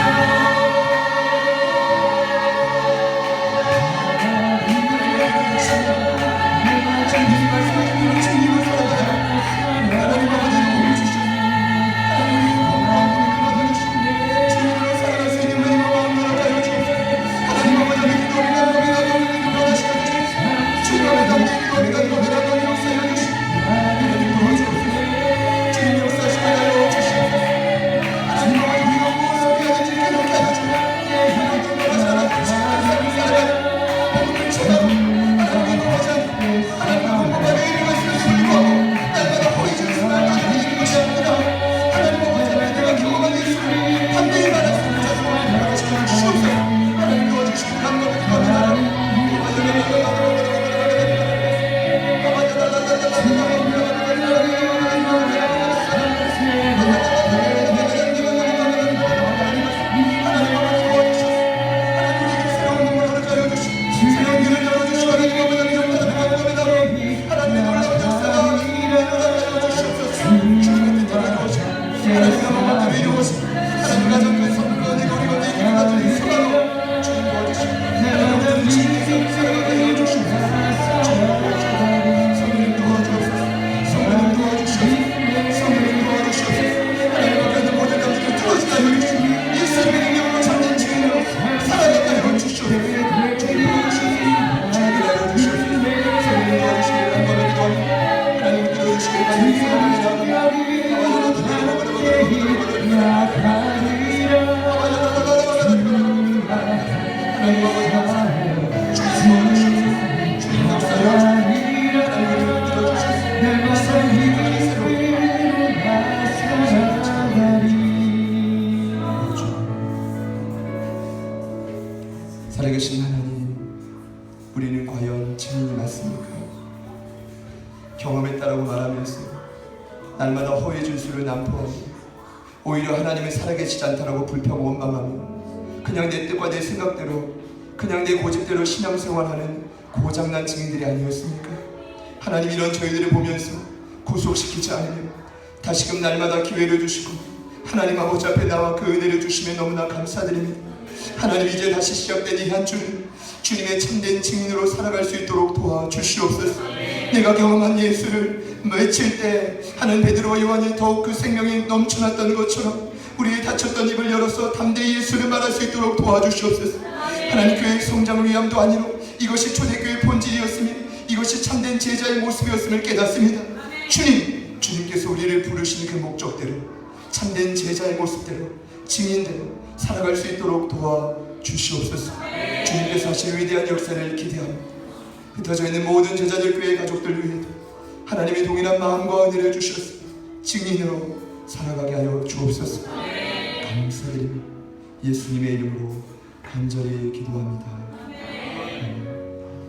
살아계신 하나님, 우리는 과연 증인이 맞습니까? 경험에 따르고 말하면서 날마다 허위의 준수를 난포하고 오히려 하나님은 살아계시지 않다라고 불평 원망하며 그냥 내 뜻과 내 생각대로, 그냥 내 고집대로 신앙생활하는 고장난 증인들이 아니었습니까? 하나님, 이런 저희들을 보면서 구속시키지 않으며 다시금 날마다 기회를 주시고 하나님 아버지 앞에 나와 그 은혜를 주시며 너무나 감사드립니다. 하나님, 이제 다시 시작된 이 한 주를 주님의 참된 증인으로 살아갈 수 있도록 도와주시옵소서. 내가 경험한 예수를 외칠 때 하는 베드로와 요한이 더욱 그 생명이 넘쳐났던 것처럼 우리의 닫혔던 입을 열어서 담대히 예수를 말할 수 있도록 도와주시옵소서. 하나님, 교회의 성장을 위함도 아니로 이것이 초대교회의 본질이었으며 이것이 참된 제자의 모습이었음을 깨닫습니다. 주님, 주님께서 우리를 부르신 그 목적대로 참된 제자의 모습대로 증인대로 살아갈 수 있도록 도와주시옵소서. 주님께서 하실 위대한 역사를 기대합니다. 흩어져 있는 모든 제자들 교회 가족들 위해도 하나님의 동일한 마음과 은혜를 주셔서 증인으로 살아가게 하여 주옵소서. 감사드리며 예수님의 이름으로 간절히 기도합니다.